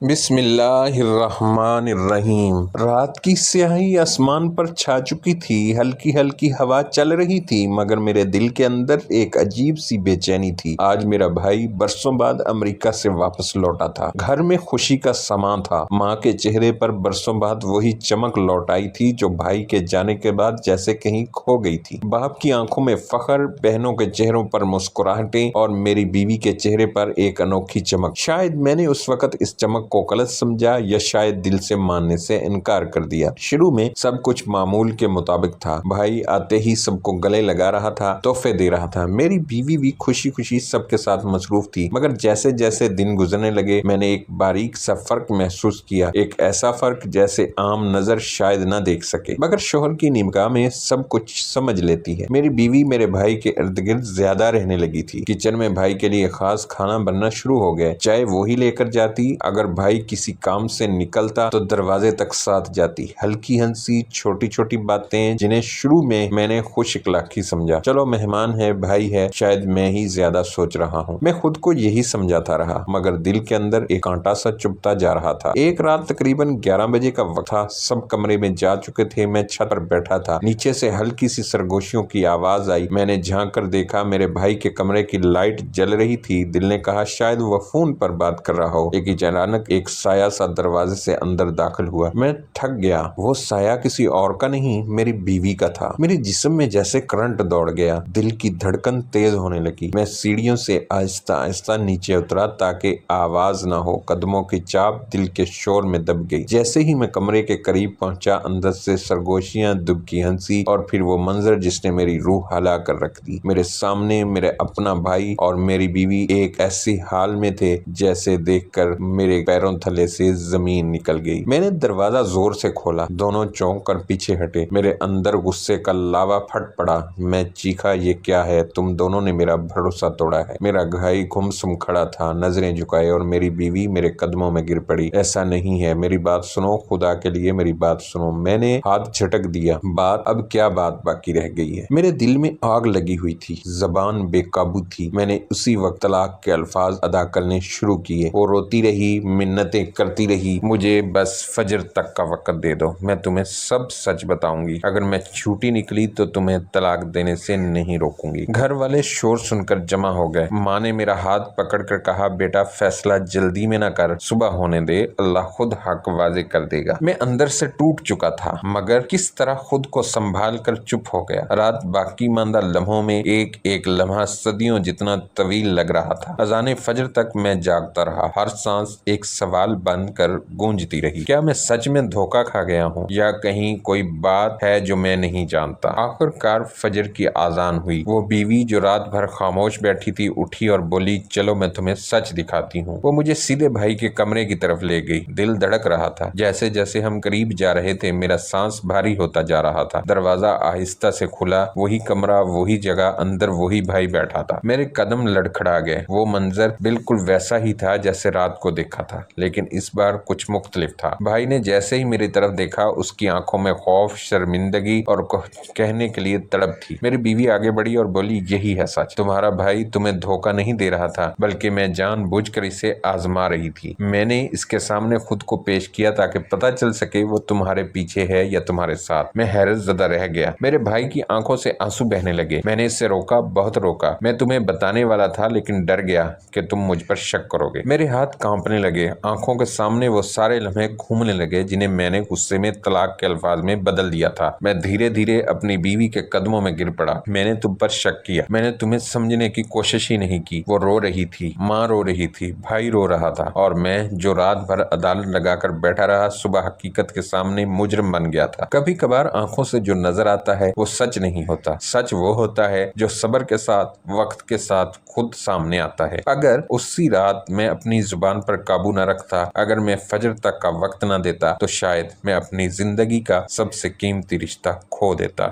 بسم اللہ الرحمن الرحیم۔ رات کی سیاہی آسمان پر چھا چکی تھی، ہلکی ہلکی ہوا چل رہی تھی، مگر میرے دل کے اندر ایک عجیب سی بے چینی تھی۔ آج میرا بھائی برسوں بعد امریکہ سے واپس لوٹا تھا۔ گھر میں خوشی کا سماں تھا۔ ماں کے چہرے پر برسوں بعد وہی چمک لوٹ آئی تھی جو بھائی کے جانے کے بعد جیسے کہیں کھو گئی تھی۔ باپ کی آنکھوں میں فخر، بہنوں کے چہروں پر مسکراہٹیں اور میری بیوی کے چہرے پر ایک انوکھی چمک۔ شاید میں نے اس وقت اس چمک کو غلط سمجھا یا شاید دل سے ماننے سے انکار کر دیا۔ شروع میں سب کچھ معمول کے مطابق تھا۔ بھائی آتے ہی سب کو گلے لگا رہا تھا، تحفے دے رہا تھا۔ میری بیوی بھی خوشی خوشی سب کے ساتھ مصروف تھی، مگر جیسے جیسے دن گزرنے لگے میں نے ایک باریک سا فرق محسوس کیا، ایک ایسا فرق جیسے عام نظر شاید نہ دیکھ سکے، مگر شوہر کی نگاہ میں سب کچھ سمجھ لیتی ہے۔ میری بیوی میرے بھائی کے ارد گرد زیادہ رہنے لگی تھی۔ کچن میں بھائی کے لیے خاص کھانا بننا شروع ہو گیا۔ چائے وہی لے کر جاتی، اگر بھائی کسی کام سے نکلتا تو دروازے تک ساتھ جاتی۔ ہلکی ہنسی، چھوٹی چھوٹی باتیں جنہیں شروع میں نے خوش اخلاقی سمجھا۔ چلو مہمان ہے، بھائی ہے، شاید میں ہی زیادہ سوچ رہا ہوں۔ میں خود کو یہی سمجھاتا رہا، مگر دل کے اندر ایک کانٹا سا چبھتا جا رہا تھا۔ ایک رات تقریباً 11 بجے کا وقت تھا، سب کمرے میں جا چکے تھے، میں چھت پر بیٹھا تھا۔ نیچے سے ہلکی سی سرگوشیوں کی آواز آئی۔ میں نے جھانک کر دیکھا، میرے بھائی کے کمرے کی لائٹ جل رہی تھی۔ دل نے کہا شاید وہ فون پر بات کر رہا ہو، لیکن اچانک ایک سایہ سا دروازے سے اندر داخل ہوا۔ میں تھک گیا۔ وہ سایہ کسی اور کا نہیں، میری بیوی کا تھا۔ میرے جسم میں جیسے کرنٹ دوڑ گیا، دل کی دھڑکن تیز ہونے لگی۔ میں سیڑھیوں سے آہستہ آہستہ نیچے اترا تاکہ آواز نہ ہو۔ قدموں کی چاپ دل کے شور میں دب گئی۔ جیسے ہی میں کمرے کے قریب پہنچا، اندر سے سرگوشیاں، دبکی ہنسی اور پھر وہ منظر جس نے میری روح ہلا کر رکھ دی۔ میرے سامنے میرے اپنا بھائی اور میری بیوی ایک ایسی حال میں تھے جیسے دیکھ کر میرے پیروں تلے سے زمین نکل گئی۔ میں نے دروازہ زور سے کھولا، دونوں چونک کر پیچھے ہٹے۔ میرے اندر غصے کا لاوا پھٹ پڑا۔ میں چیخا یہ کیا ہے؟ تم دونوں نے میرا بھروسہ توڑا ہے۔ میرا بھائی گم سم کھڑا تھا، نظریں جھکائے، اور میری بیوی میرے قدموں میں گر پڑی۔ ایسا نہیں ہے، میری بات سنو، خدا کے لیے میری بات سنو۔ میں نے ہاتھ جھٹک دیا۔ اب کیا بات باقی رہ گئی ہے؟ میرے دل میں آگ لگی ہوئی تھی، زبان بے قابو تھی۔ میں نے اسی وقت طلاق کے الفاظ ادا کرنے شروع کیے۔ وہ روتی رہی، منتیں کرتی رہی، مجھے بس فجر تک کا وقت دے دو، میں تمہیں سب سچ بتاؤں گی۔ اگر میں جھوٹی نکلی تو تمہیں طلاق دینے سے نہیں روکوں گی۔ گھر والے شور سن کر جمع ہو گئے۔ ماں نے میرا ہاتھ پکڑ کر کہا بیٹا فیصلہ جلدی میں نہ کر، صبح ہونے دے، اللہ خود حق واضح کر دے گا۔ میں اندر سے ٹوٹ چکا تھا، مگر کس طرح خود کو سنبھال کر چپ ہو گیا۔ رات باقی ماندہ لمحوں میں ایک ایک لمحہ صدیوں جتنا طویل لگ رہا تھا۔ اذان فجر تک میں جاگتا رہا، ہر سانس ایک سوال بن کر گونجتی رہی۔ کیا میں سچ میں دھوکہ کھا گیا ہوں یا کہیں کوئی بات ہے جو میں نہیں جانتا؟ آخر کار فجر کی اذان ہوئی۔ وہ بیوی جو رات بھر خاموش بیٹھی تھی اٹھی اور بولی چلو میں تمہیں سچ دکھاتی ہوں۔ وہ مجھے سیدھے بھائی کے کمرے کی طرف لے گئی۔ دل دھڑک رہا تھا۔ جیسے جیسے ہم قریب جا رہے تھے میرا سانس بھاری ہوتا جا رہا تھا۔ دروازہ آہستہ سے کھلا، وہی کمرہ، وہی جگہ، اندر وہی بھائی بیٹھا تھا۔ میرے قدم لڑکھڑا گئے۔ وہ منظر بالکل ویسا ہی تھا جیسے رات کو دیکھا تھا، لیکن اس بار کچھ مختلف تھا۔ بھائی نے جیسے ہی میری طرف دیکھا اس کی آنکھوں میں خوف، شرمندگی اور کہنے کے لیے تڑپ تھی۔ میری بیوی آگے بڑھی اور بولی یہی ہے سچ، تمہارا بھائی تمہیں دھوکہ نہیں دے رہا تھا بلکہ میں جان بوجھ کر اسے آزما رہی تھی۔ میں نے اس کے سامنے خود کو پیش کیا تاکہ پتہ چل سکے وہ تمہارے پیچھے ہے یا تمہارے ساتھ۔ میں حیرت زدہ رہ گیا۔ میرے بھائی کی آنکھوں سے آنسو بہنے لگے۔ میں نے اسے روکا، بہت روکا۔ میں تمہیں بتانے والا تھا لیکن ڈر گیا کہ تم مجھ پر شک کرو گے۔ میرے ہاتھ کانپنے لگے، آنکھوں کے سامنے وہ سارے لمحے گھومنے لگے جنہیں میں نے غصے میں طلاق کے الفاظ میں بدل دیا تھا۔ میں دھیرے دھیرے اپنی بیوی کے قدموں میں گر پڑا۔ میں نے تم پر شک کیا، میں نے تمہیں سمجھنے کی کوشش ہی نہیں کی۔ وہ رو رہی تھی، ماں رو رہی تھی، بھائی رو رہا تھا، اور میں جو رات بھر عدالت لگا کر بیٹھا رہا صبح حقیقت کے سامنے مجرم بن گیا تھا۔ کبھی کبھار آنکھوں سے جو نظر آتا ہے وہ سچ نہیں ہوتا، سچ وہ ہوتا ہے جو صبر کے ساتھ، وقت کے ساتھ خود سامنے آتا ہے۔ اگر اسی رات میں اپنی زبان پر قابو نہ رکھتا، اگر میں فجر تک کا وقت نہ دیتا تو شاید میں اپنی زندگی کا سب سے قیمتی رشتہ کھو دیتا۔